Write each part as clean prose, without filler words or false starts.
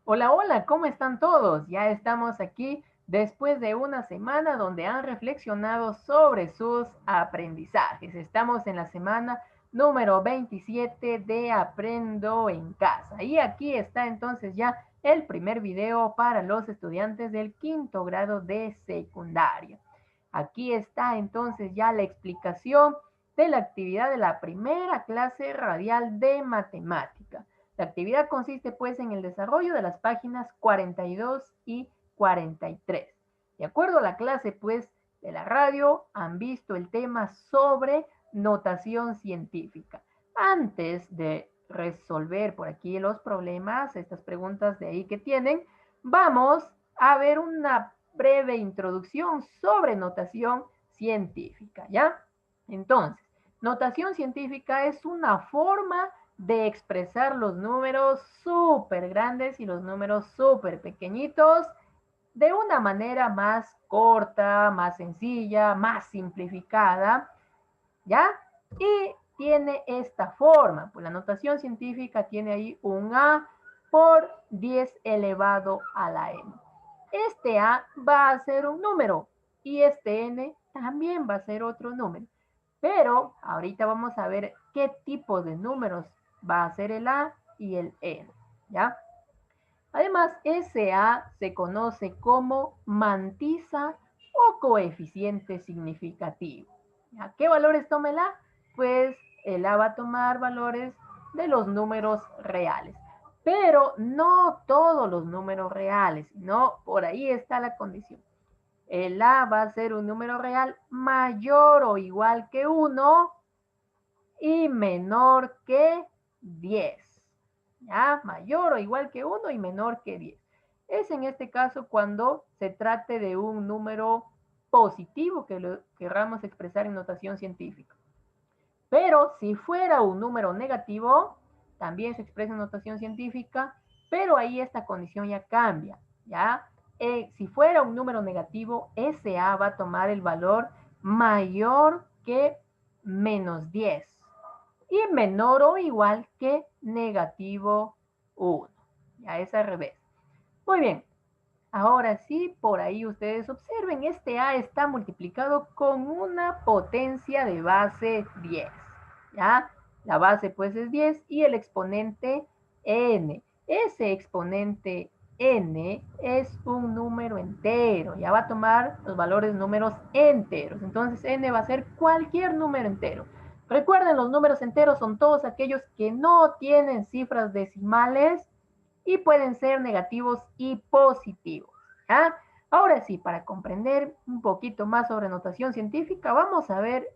Hola, hola, ¿cómo están todos? Ya estamos aquí después de una semana donde han reflexionado sobre sus aprendizajes. Estamos en la semana número 27 de Aprendo en Casa. Y aquí está entonces ya el primer video para los estudiantes del quinto grado de secundaria. Aquí está entonces ya la explicación de la actividad de la primera clase radial de matemática. La actividad consiste pues en el desarrollo de las páginas 42 y 43. De acuerdo a la clase pues de la radio, han visto el tema sobre notación científica. Antes de resolver por aquí los problemas, estas preguntas de ahí que tienen, vamos a ver una breve introducción sobre notación científica, ¿ya? Entonces, notación científica es una forma de expresar los números súper grandes y los números súper pequeñitos de una manera más corta, más sencilla, más simplificada, ¿ya? Y tiene esta forma, pues la notación científica tiene ahí un A por 10 elevado a la N. Este A va a ser un número y este N también va a ser otro número. Pero ahorita vamos a ver qué tipo de números va a ser el A y el N, ¿ya? Además, ese A se conoce como mantisa o coeficiente significativo. ¿A qué valores toma el A? Pues el A va a tomar valores de los números reales. Pero no todos los números reales, no, por ahí está la condición. El A va a ser un número real mayor o igual que 1 y menor que 10. ¿Ya? Mayor o igual que 1 y menor que 10. Es en este caso cuando se trate de un número positivo que lo querramos expresar en notación científica. Pero si fuera un número negativo, también se expresa en notación científica, pero ahí esta condición ya cambia, ¿ya? Si fuera un número negativo, ese A va a tomar el valor mayor que menos 10 y menor o igual que negativo 1. Ya es al revés. Muy bien. Ahora sí, por ahí ustedes observen, este A está multiplicado con una potencia de base 10. ¿Ya? La base pues es 10 y el exponente n. Ese exponente n es un número entero. Ya va a tomar los valores números enteros. Entonces n va a ser cualquier número entero. Recuerden, los números enteros son todos aquellos que no tienen cifras decimales y pueden ser negativos y positivos. ¿Ya? Ahora sí, para comprender un poquito más sobre notación científica, vamos a ver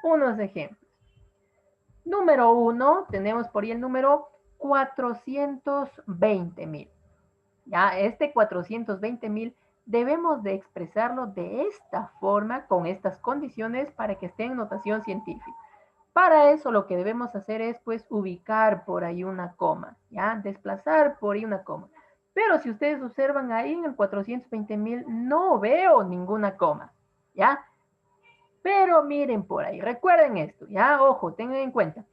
unos ejemplos. Número 1, tenemos por ahí el número 420,000. Ya, este 420,000 debemos de expresarlo de esta forma, con estas condiciones, para que esté en notación científica. Para eso lo que debemos hacer es pues ubicar por ahí una coma, ¿ya? Desplazar por ahí una coma. Pero si ustedes observan ahí en el 420,000 no veo ninguna coma, ¿ya? Pero miren por ahí, recuerden esto, ¿ya? Ojo, tengan en cuenta.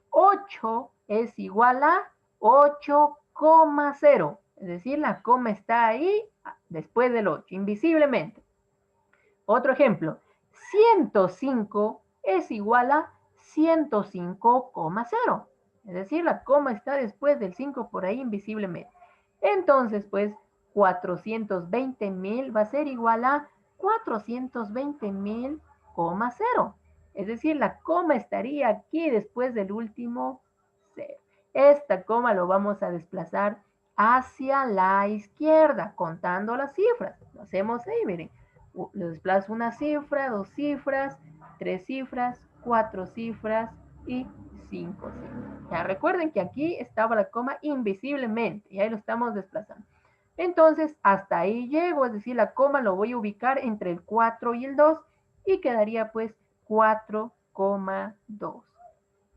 8 es igual a 8,0. Es decir, la coma está ahí después del 8, invisiblemente. Otro ejemplo, 105 es igual a 105,0. Es decir, la coma está después del 5 por ahí invisiblemente. Entonces, pues, 420,000 va a ser igual a 420,000,0. Es decir, la coma estaría aquí después del último 0. Esta coma lo vamos a desplazar hacia la izquierda, contando las cifras. Lo hacemos ahí, miren. Le desplazo una cifra, dos cifras, tres cifras, cuatro cifras y cinco cifras. Ya recuerden que aquí estaba la coma invisiblemente y ahí lo estamos desplazando. Entonces, hasta ahí llego, es decir, la coma lo voy a ubicar entre el 4 y el 2 y quedaría pues 4,2.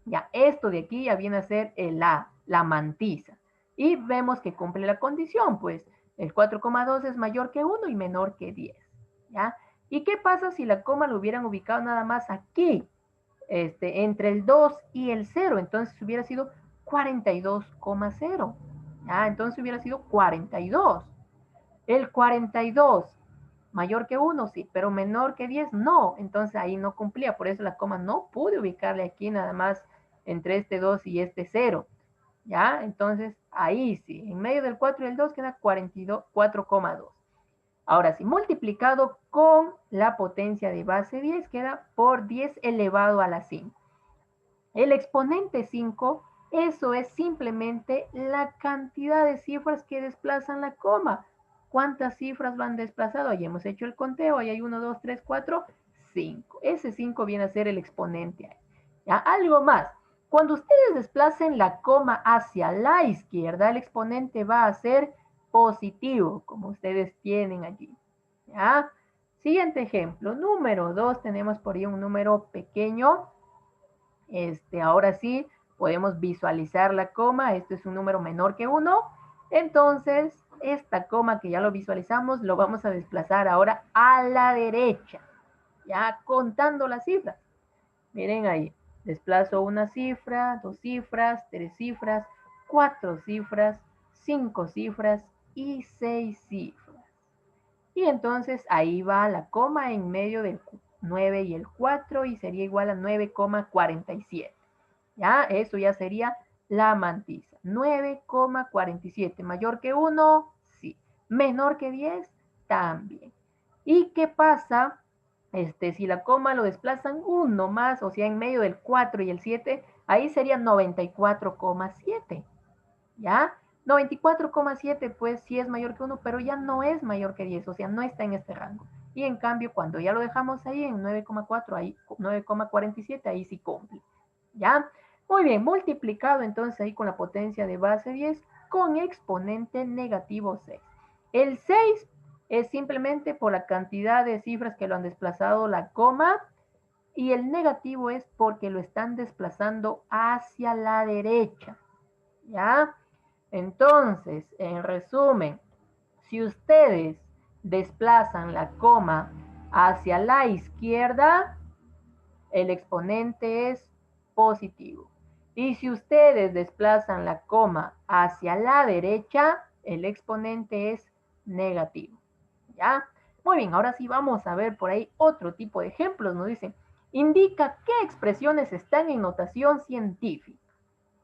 Ya, esto de aquí ya viene a ser el A, la mantisa. Y vemos que cumple la condición, pues el 4,2 es mayor que 1 y menor que 10. ¿Ya? ¿Y qué pasa si la coma lo hubieran ubicado nada más aquí, entre el 2 y el 0? Entonces hubiera sido 42,0. ¿Ya? Entonces hubiera sido 42. El 42 mayor que 1, sí, pero menor que 10, no. Entonces ahí no cumplía, por eso la coma no pude ubicarle aquí nada más entre este 2 y este 0. ¿Ya? Entonces ahí sí, en medio del 4 y el 2 queda 42, 4,2. Ahora sí, multiplicado con la potencia de base 10 queda por 10 elevado a la 5. El exponente 5, eso es simplemente la cantidad de cifras que desplazan la coma. ¿Cuántas cifras lo han desplazado? Ahí hemos hecho el conteo, ahí hay 1, 2, 3, 4, 5. Ese 5 viene a ser el exponente ahí. ¿Ya? Algo más. Cuando ustedes desplacen la coma hacia la izquierda, el exponente va a ser positivo, como ustedes tienen allí. ¿Ya? Siguiente ejemplo, número 2, tenemos por ahí un número pequeño. Ahora sí, podemos visualizar la coma. Esto es un número menor que 1. Entonces, esta coma que ya lo visualizamos, lo vamos a desplazar ahora a la derecha. Ya contando las cifras. Miren ahí. Desplazo una cifra, 2 cifras, 3 cifras, 4 cifras, 5 cifras y 6 cifras. Y entonces ahí va la coma en medio del 9 y el 4 y sería igual a 9,47. ¿Ya? Eso ya sería la mantisa. 9,47. ¿Mayor que 1? Sí. ¿Menor que 10? También. ¿Y qué pasa si la coma lo desplazan uno más, o sea, en medio del 4 y el 7? Ahí sería 94,7. ¿Ya? 94,7 pues sí es mayor que 1, pero ya no es mayor que 10, o sea, no está en este rango. Y en cambio, cuando ya lo dejamos ahí en 9,4, ahí 9,47, ahí sí cumple. ¿Ya? Muy bien, multiplicado entonces ahí con la potencia de base 10 con exponente negativo 6. El 6 es simplemente por la cantidad de cifras que lo han desplazado la coma, y el negativo es porque lo están desplazando hacia la derecha. ¿Ya? Entonces, en resumen, si ustedes desplazan la coma hacia la izquierda, el exponente es positivo. Y si ustedes desplazan la coma hacia la derecha, el exponente es negativo. ¿Ya? Muy bien, ahora sí vamos a ver por ahí otro tipo de ejemplos. Nos dicen, indica qué expresiones están en notación científica.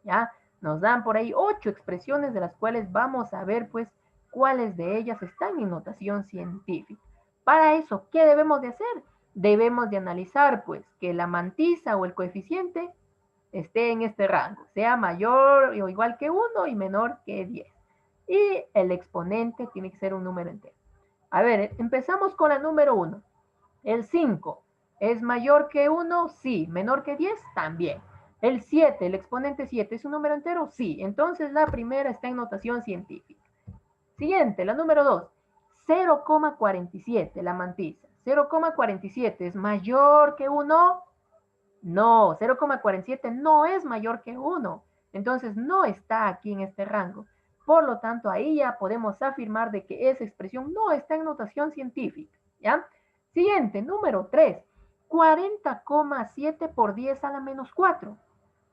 ¿Ya? Nos dan por ahí 8 expresiones de las cuales vamos a ver pues cuáles de ellas están en notación científica. Para eso, ¿qué debemos de hacer? Debemos de analizar pues que la mantisa o el coeficiente esté en este rango, sea mayor o igual que 1 y menor que 10. Y el exponente tiene que ser un número entero. A ver, empezamos con la número 1. El 5 es mayor que 1, sí. Menor que 10, también. El 7, el exponente 7, ¿es un número entero? Sí. Entonces la primera está en notación científica. Siguiente, la número 2. 0,47, la mantisa. 0,47 es mayor que 1. No, 0,47 no es mayor que 1. Entonces no está aquí en este rango. Por lo tanto, ahí ya podemos afirmar de que esa expresión no está en notación científica. ¿Ya? Siguiente, número 3. 40,7 por 10 a la menos 4.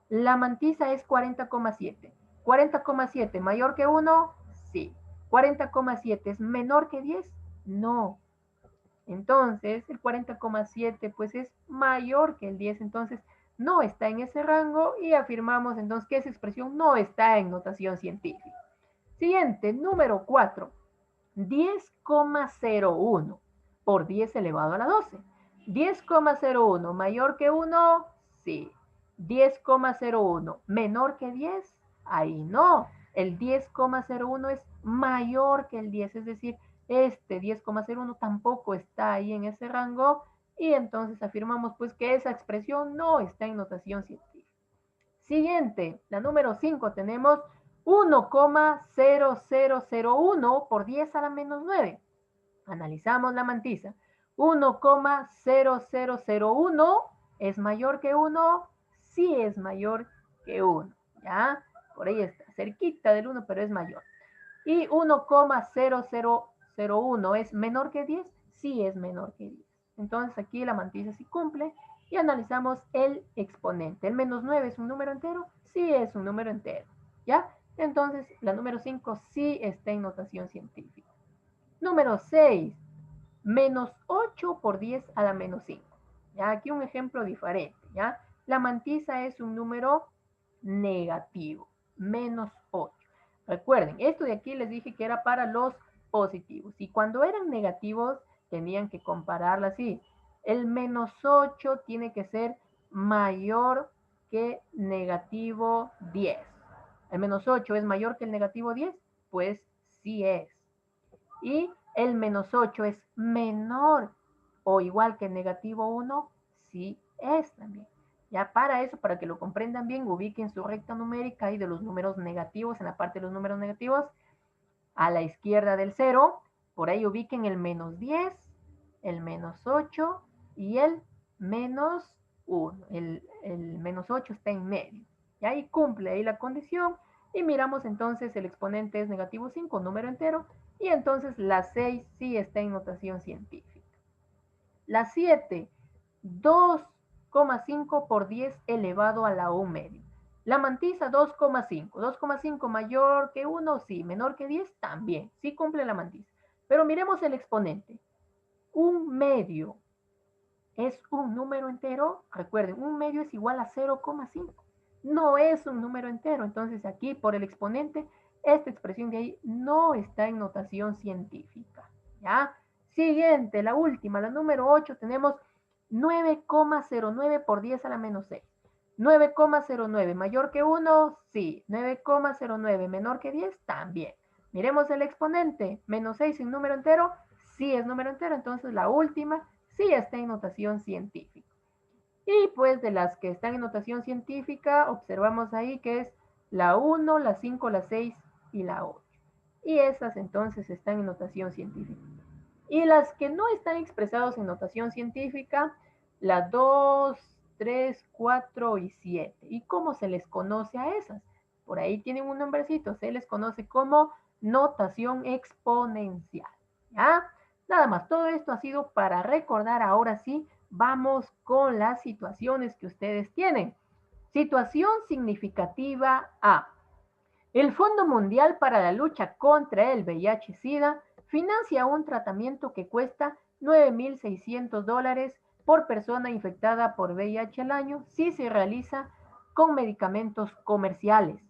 La mantisa es 40,7. 40,7 mayor que 1, sí. 40,7 es menor que 10, no. Entonces, el 40,7 pues es mayor que el 10, entonces no está en ese rango y afirmamos entonces que esa expresión no está en notación científica. Siguiente, número 4. 10,01 por 10 elevado a la 12. 10,01 mayor que 1, sí. 10,01 menor que 10, ahí no. El 10,01 es mayor que el 10, es decir, este 10,01 tampoco está ahí en ese rango y entonces afirmamos pues que esa expresión no está en notación científica. Siguiente, la número 5, tenemos 1,0001 por 10 a la menos 9. Analizamos la mantisa. 1,0001 es mayor que 1, sí es mayor que 1. ¿Ya? Por ahí está, cerquita del 1, pero es mayor. Y 1,0001 es menor que 10, sí es menor que 10. Entonces aquí la mantisa sí cumple y analizamos el exponente. ¿El menos 9 es un número entero? Sí es un número entero. ¿Ya? Entonces, la número 5 sí está en notación científica. Número 6, menos 8 por 10 a la menos 5. ¿Ya? Aquí un ejemplo diferente. ¿Ya? La mantisa es un número negativo, menos 8. Recuerden, esto de aquí les dije que era para los positivos. Y cuando eran negativos, tenían que compararla así. El menos 8 tiene que ser mayor que negativo 10. ¿El menos 8 es mayor que el negativo 10? Pues sí es. Y el menos 8 es menor o igual que el negativo 1, sí es también. Ya para eso, para que lo comprendan bien, ubiquen su recta numérica y de los números negativos, en la parte de los números negativos, a la izquierda del 0, por ahí ubiquen el menos 10, el menos 8 y el menos 1. El menos 8 está en medio. Y ahí cumple ahí la condición. Y miramos entonces el exponente es negativo 5, número entero. Y entonces la 6 sí está en notación científica. La 7, 2,5 por 10 elevado a la 1 medio. La mantisa 2,5. 2,5 mayor que 1, sí. Menor que 10, también. Sí cumple la mantisa. Pero miremos el exponente. Un medio es un número entero. Recuerden, un medio es igual a 0,5. No es un número entero. Entonces aquí por el exponente, esta expresión de ahí no está en notación científica. ¿Ya? Siguiente, la última, la número 8, tenemos 9,09 por 10 a la menos 6. 9,09 mayor que 1, sí. 9,09 menor que 10, también. Miremos el exponente. Menos 6 en número entero, sí es número entero. Entonces la última sí está en notación científica. Y pues de las que están en notación científica, observamos ahí que es la 1, la 5, la 6 y la 8. Y esas entonces están en notación científica. Y las que no están expresadas en notación científica, la 2, 3, 4 y 7. ¿Y cómo se les conoce a esas? Por ahí tienen un nombrecito, se les conoce como notación exponencial. ¿Ya? Nada más, todo esto ha sido para recordar. Ahora sí, vamos con las situaciones que ustedes tienen. Situación significativa A. El Fondo Mundial para la Lucha contra el VIH-Sida financia un tratamiento que cuesta $9,600 por persona infectada por VIH al año si se realiza con medicamentos comerciales.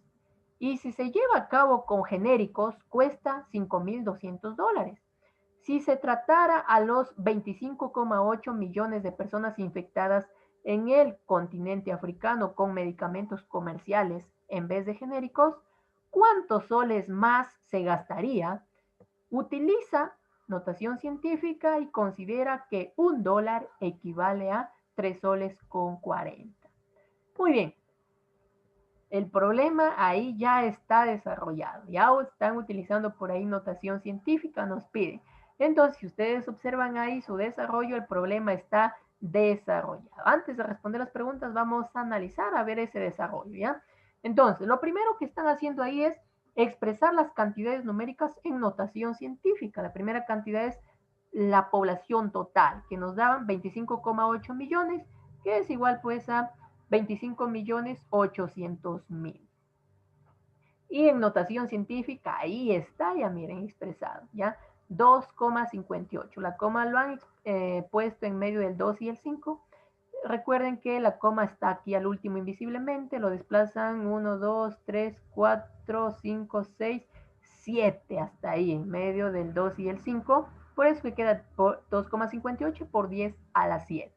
Y si se lleva a cabo con genéricos, cuesta $5,200. Si se tratara a los 25,8 millones de personas infectadas en el continente africano con medicamentos comerciales en vez de genéricos, ¿cuántos soles más se gastaría? Utiliza notación científica y considera que $1 equivale a 3 soles con 40. Muy bien, el problema ahí ya está desarrollado, ya están utilizando por ahí notación científica, nos piden. Entonces, si ustedes observan ahí su desarrollo, el problema está desarrollado. Antes de responder las preguntas, vamos a analizar a ver ese desarrollo, ¿ya? Entonces, lo primero que están haciendo ahí es expresar las cantidades numéricas en notación científica. La primera cantidad es la población total, que nos daban 25,8 millones, que es igual pues a 25,800,000. Y en notación científica, ahí está, ya miren, expresado, ¿ya? 2,58. La coma lo han puesto en medio del 2 y el 5. Recuerden que la coma está aquí al último invisiblemente, lo desplazan 1, 2, 3, 4, 5, 6, 7, hasta ahí, en medio del 2 y el 5. Por eso que queda 2,58 por 10 a la 7.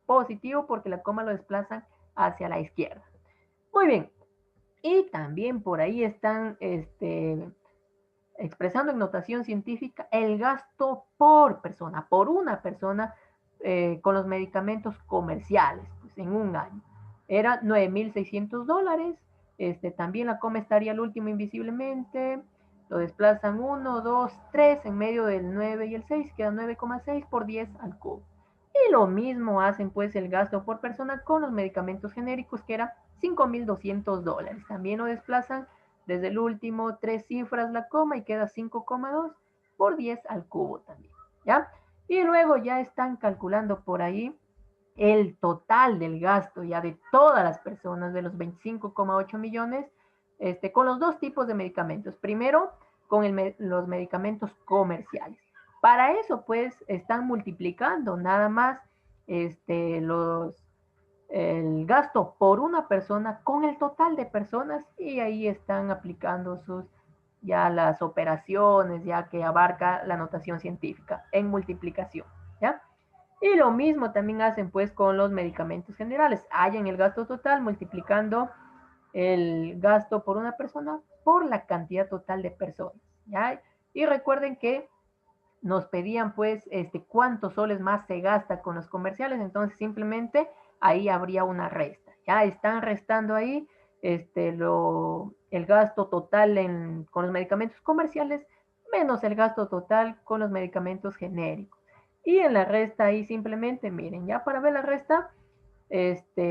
Positivo porque la coma lo desplazan hacia la izquierda. Muy bien. Y también por ahí están expresando en notación científica el gasto por persona, por una persona con los medicamentos comerciales, pues en un año. Era $9,600. También la coma estaría al último invisiblemente. Lo desplazan 1, 2, 3 en medio del 9 y el 6, queda 9,6 por 10 al cubo. Y lo mismo hacen pues el gasto por persona con los medicamentos genéricos, que era $5,200. También lo desplazan desde el último 3 cifras la coma y queda 5,2 por 10 al cubo también, ¿ya? Y luego ya están calculando por ahí el total del gasto ya de todas las personas, de los 25,8 millones, con los dos tipos de medicamentos. Primero, con los medicamentos comerciales. Para eso, pues, están multiplicando nada más el gasto por una persona con el total de personas y ahí están aplicando ya las operaciones, ya que abarca la notación científica en multiplicación, ¿ya? Y lo mismo también hacen pues con los medicamentos generales. Hallan el gasto total multiplicando el gasto por una persona por la cantidad total de personas, ¿ya? Y recuerden que nos pedían pues cuántos soles más se gasta con los comerciales, entonces simplemente ahí habría una resta. Ya están restando ahí el gasto total con los medicamentos comerciales menos el gasto total con los medicamentos genéricos. Y en la resta ahí simplemente, miren, ya para ver la resta,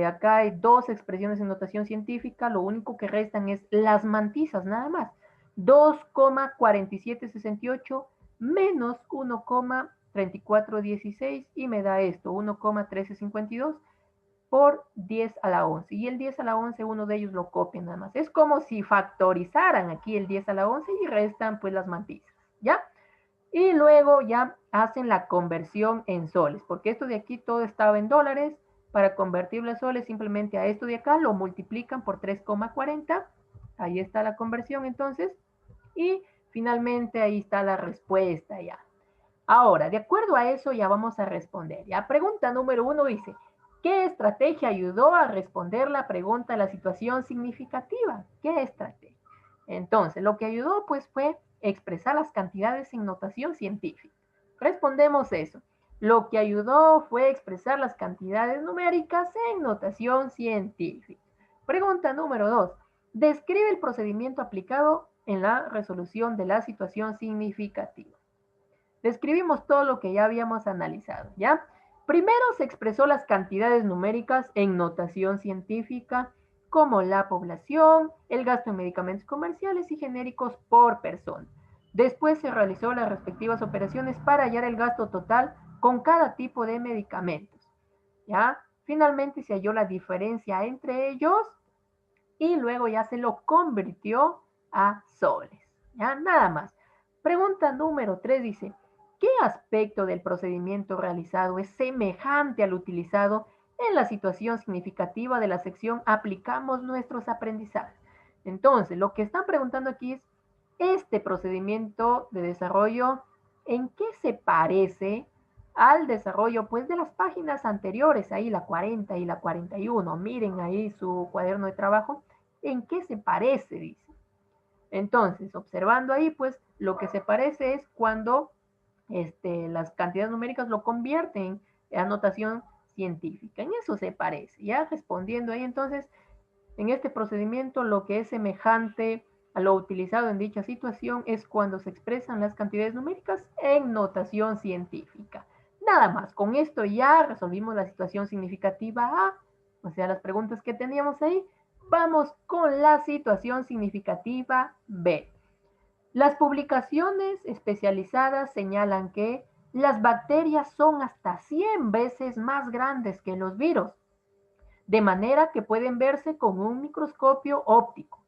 acá hay dos expresiones en notación científica, lo único que restan es las mantizas, nada más. 2,4768 menos 1,3416 y me da esto, 1,1352 por 10 a la 11. Y el 10 a la 11 uno de ellos lo copian nada más. Es como si factorizaran aquí el 10 a la 11 y restan pues las mantizas, ¿ya? Y luego ya hacen la conversión en soles, porque esto de aquí todo estaba en dólares. Para convertirlo a soles, simplemente a esto de acá lo multiplican por 3,40. Ahí está la conversión entonces. Y finalmente ahí está la respuesta ya. Ahora, de acuerdo a eso ya vamos a responder. Ya, pregunta número 1 dice, ¿qué estrategia ayudó a responder la pregunta de la situación significativa? ¿Qué estrategia? Entonces, lo que ayudó pues fue expresar las cantidades en notación científica. Respondemos eso. Lo que ayudó fue expresar las cantidades numéricas en notación científica. Pregunta número 2. Describe el procedimiento aplicado en la resolución de la situación significativa. Describimos todo lo que ya habíamos analizado, ¿ya? Primero se expresó las cantidades numéricas en notación científica, como la población, el gasto en medicamentos comerciales y genéricos por persona. Después se realizó las respectivas operaciones para hallar el gasto total con cada tipo de medicamentos, ¿ya? Finalmente se halló la diferencia entre ellos y luego ya se lo convirtió a soles, ¿ya? Nada más. Pregunta número 3 dice, ¿qué aspecto del procedimiento realizado es semejante al utilizado en la situación significativa de la sección aplicamos nuestros aprendizajes? Entonces, lo que están preguntando aquí es, este procedimiento de desarrollo, ¿en qué se parece al desarrollo pues de las páginas anteriores, ahí la 40 y la 41? Miren ahí su cuaderno de trabajo. ¿En qué se parece? Dice. Entonces, observando ahí, pues lo que se parece es cuando las cantidades numéricas lo convierten en anotación científica. En eso se parece. Ya respondiendo ahí, entonces, en este procedimiento lo que es semejante a lo utilizado en dicha situación es cuando se expresan las cantidades numéricas en notación científica. Nada más, con esto ya resolvimos la situación significativa A, o sea, las preguntas que teníamos ahí. Vamos con la situación significativa B. Las publicaciones especializadas señalan que las bacterias son hasta 100 veces más grandes que los virus, de manera que pueden verse con un microscopio óptico,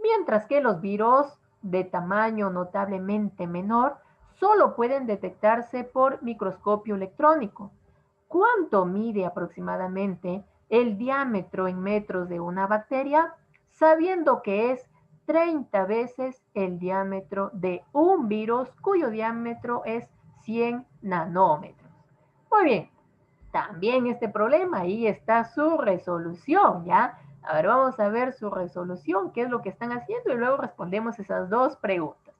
mientras que los virus de tamaño notablemente menor solo pueden detectarse por microscopio electrónico. ¿Cuánto mide aproximadamente el diámetro en metros de una bacteria? Sabiendo que es 30 veces el diámetro de un virus cuyo diámetro es 100 nanómetros. Muy bien, también este problema, ahí está su resolución, ¿ya? A ver, vamos a ver su resolución, qué es lo que están haciendo y luego respondemos esas dos preguntas.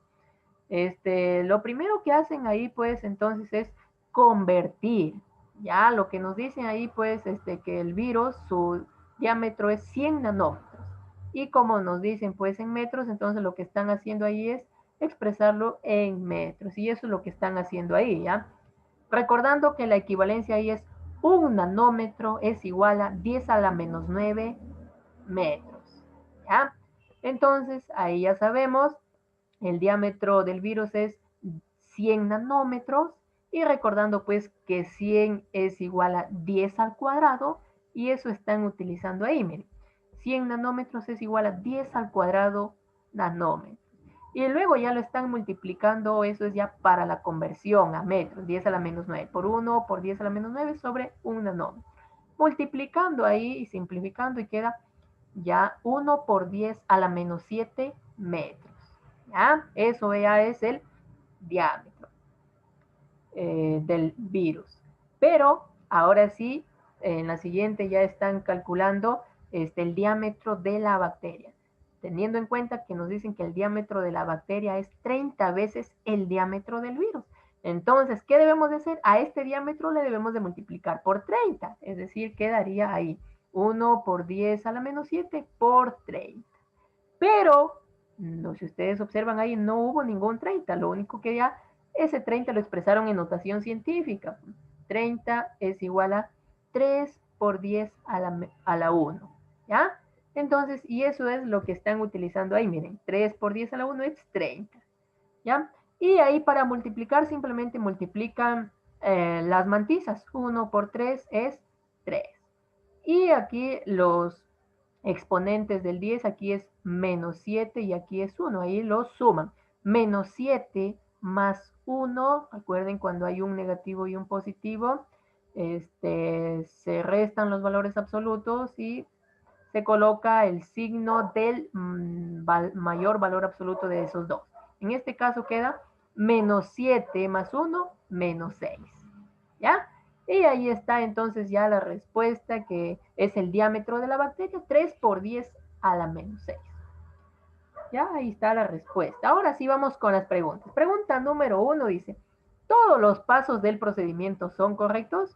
Lo primero que hacen ahí, pues, entonces es convertir, ¿ya? Lo que nos dicen ahí, pues, que el virus, su diámetro es 100 nanómetros. Y como nos dicen, pues, en metros, entonces lo que están haciendo ahí es expresarlo en metros. Y eso es lo que están haciendo ahí, ¿ya? Recordando que la equivalencia ahí es un nanómetro es igual a 10 a la menos 9 metros. ¿Ya? Entonces, ahí ya sabemos, el diámetro del virus es 100 nanómetros y recordando pues que 100 es igual a 10 al cuadrado y eso están utilizando ahí, miren. 100 nanómetros es igual a 10 al cuadrado nanómetros. Y luego ya lo están multiplicando, eso es ya para la conversión a metros, 10 a la menos 9 por 1 por 10 a la menos 9 sobre 1 nanómetro. Multiplicando ahí y simplificando y queda ya 1 por 10 a la menos 7 metros. ¿Ya? Eso ya es el diámetro del virus. Pero ahora sí, en la siguiente ya están calculando el diámetro de la bacteria, teniendo en cuenta que nos dicen que el diámetro de la bacteria es 30 veces el diámetro del virus. Entonces, ¿qué debemos de hacer? A este diámetro le debemos de multiplicar por 30, es decir, quedaría ahí 1 por 10 a la menos 7 por 30. Pero, no, si ustedes observan ahí, no hubo ningún 30, lo único que ya ese 30 lo expresaron en notación científica. 30 es igual a 3 por 10 a la 1, ¿ya? Entonces, y eso es lo que están utilizando ahí, miren, 3 por 10 a la 1 es 30, ¿ya? Y ahí para multiplicar simplemente multiplican las mantizas, 1 por 3 es 3. Y aquí los exponentes del 10, aquí es menos 7 y aquí es 1, ahí los suman. Menos 7 más 1, recuerden cuando hay un negativo y un positivo, se restan los valores absolutos y se coloca el signo del mayor valor absoluto de esos dos. En este caso queda menos 7 más 1, menos 6. ¿Ya? Y ahí está entonces ya la respuesta, que es el diámetro de la bacteria, 3 por 10 a la menos 6. Ya, ahí está la respuesta. Ahora sí vamos con las preguntas. Pregunta número 1 dice, ¿todos los pasos del procedimiento son correctos?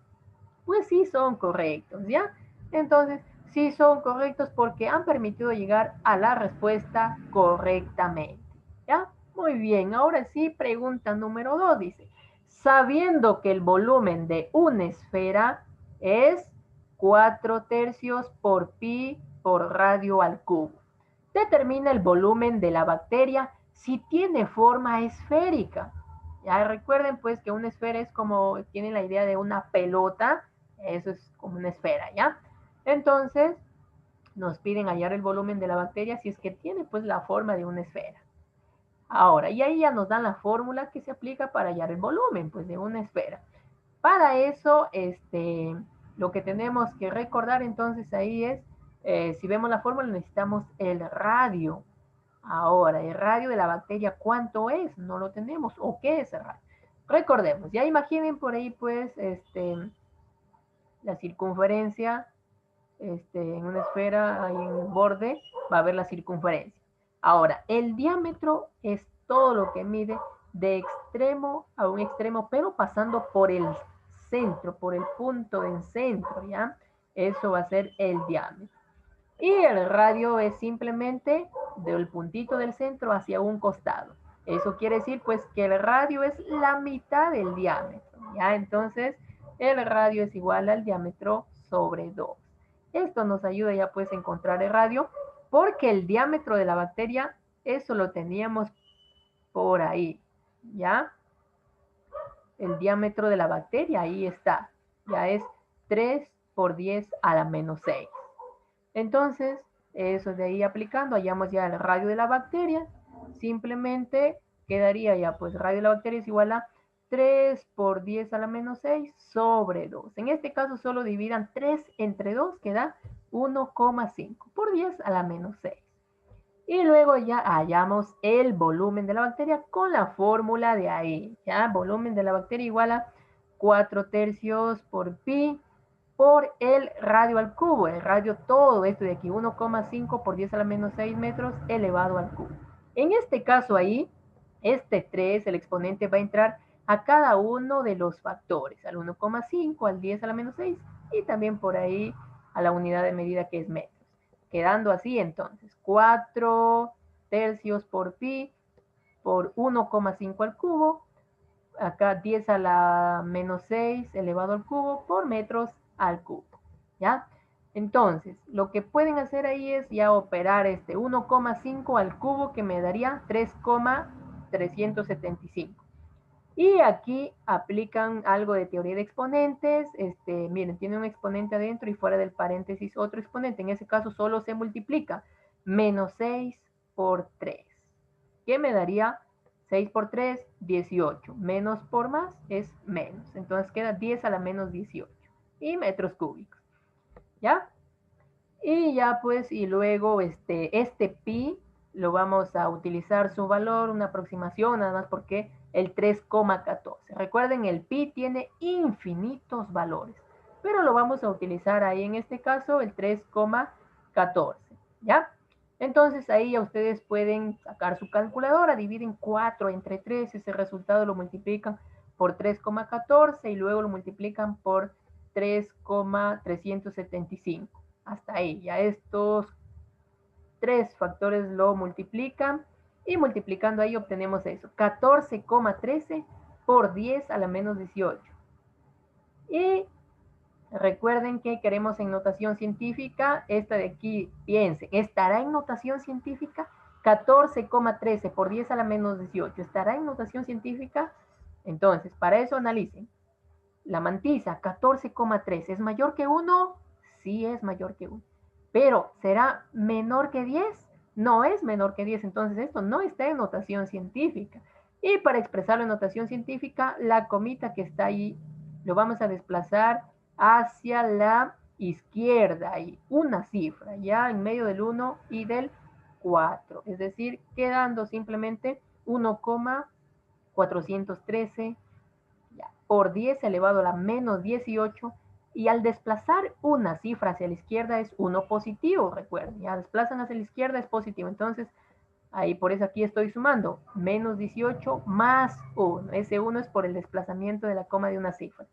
Pues sí son correctos, ¿ya? Entonces, sí son correctos porque han permitido llegar a la respuesta correctamente, ¿ya? Muy bien, ahora sí, pregunta número 2 dice, sabiendo que el volumen de una esfera es 4/3 por pi por radio al cubo, determina el volumen de la bacteria si tiene forma esférica. Ya recuerden pues que una esfera es como, tienen la idea de una pelota, eso es como una esfera, ¿ya? Entonces, nos piden hallar el volumen de la bacteria si es que tiene pues la forma de una esfera. Ahora, y ahí ya nos dan la fórmula que se aplica para hallar el volumen pues de una esfera. Para eso, lo que tenemos que recordar entonces ahí es, si vemos la fórmula necesitamos el radio. Ahora, el radio de la bacteria, ¿cuánto es? No lo tenemos. ¿O qué es el radio? Recordemos, ya imaginen por ahí pues la circunferencia, en una esfera, ahí en el borde, va a haber la circunferencia. Ahora, el diámetro es todo lo que mide de extremo a un extremo, pero pasando por el centro, por el punto del centro, ¿ya? Eso va a ser el diámetro. Y el radio es simplemente del puntito del centro hacia un costado. Eso quiere decir pues que el radio es la mitad del diámetro, ¿ya? Entonces, el radio es igual al diámetro sobre 2. Esto nos ayuda ya pues a encontrar el radio, porque el diámetro de la bacteria, eso lo teníamos por ahí, ¿ya? El diámetro de la bacteria, ahí está, ya es 3 por 10 a la menos 6. Entonces, eso de ahí aplicando, hallamos ya el radio de la bacteria, simplemente quedaría ya, pues radio de la bacteria es igual a 3 por 10 a la menos 6 sobre 2. En este caso solo dividan 3 entre 2, que da 1,5 por 10 a la menos 6. Y luego ya hallamos el volumen de la bacteria con la fórmula de ahí. Ya, volumen de la bacteria igual a 4/3 por pi por el radio al cubo. El radio, todo esto de aquí, 1,5 por 10 a la menos 6 metros elevado al cubo. En este caso ahí, este 3, el exponente va a entrar a cada uno de los factores, al 1,5, al 10 a la menos 6 y también por ahí a la unidad de medida que es metros. Quedando así entonces, 4/3 por pi por 1,5 al cubo, acá 10 a la menos 6 elevado al cubo por metros al cubo, ¿ya? Entonces, lo que pueden hacer ahí es ya operar 1,5 al cubo, que me daría 3,375. Y aquí aplican algo de teoría de exponentes. Miren, tiene un exponente adentro y fuera del paréntesis otro exponente. En ese caso solo se multiplica menos 6 por 3. ¿Qué me daría 6 por 3? 18. Menos por más es menos. Entonces queda 10 a la menos 18. Y metros cúbicos. ¿Ya? Y ya pues, y luego este pi lo vamos a utilizar su valor, una aproximación, nada más porque el 3,14. Recuerden, el pi tiene infinitos valores, pero lo vamos a utilizar ahí en este caso el 3,14, ¿ya? Entonces ahí ya ustedes pueden sacar su calculadora, dividen 4 entre 3, ese resultado lo multiplican por 3,14 y luego lo multiplican por 3,375. Hasta ahí, ya estos tres factores lo multiplican y multiplicando ahí obtenemos eso, 14,13 por 10 a la menos 18. Y recuerden que queremos en notación científica, esta de aquí, piensen, ¿estará en notación científica? 14,13 por 10 a la menos 18, ¿estará en notación científica? Entonces, para eso analicen. La mantisa, 14,3, ¿es mayor que 1? Sí es mayor que 1. Pero, ¿será menor que 10? No es menor que 10, entonces esto no está en notación científica. Y para expresarlo en notación científica, la comita que está ahí lo vamos a desplazar hacia la izquierda, y una cifra, ya en medio del 1 y del 4, es decir, quedando simplemente 1,413 por 10 elevado a la menos 18, y al desplazar una cifra hacia la izquierda es 1 positivo, recuerden, ya desplazan hacia la izquierda es positivo, entonces ahí por eso aquí estoy sumando menos 18 más 1, ese 1 es por el desplazamiento de la coma de una cifra,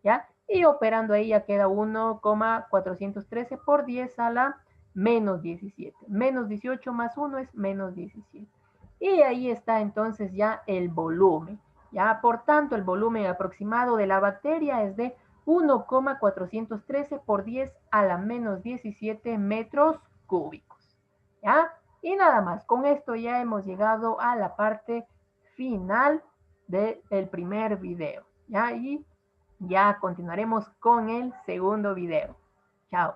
¿ya? Y operando ahí ya queda 1,413 por 10 a la menos 17, menos 18 más 1 es menos 17, y ahí está entonces ya el volumen. Ya, por tanto, el volumen aproximado de la bacteria es de 1,413 por 10 a la menos 17 metros cúbicos. ¿Ya? Y nada más, con esto ya hemos llegado a la parte final del primer video. ¿Ya? Y ya continuaremos con el segundo video. Chao.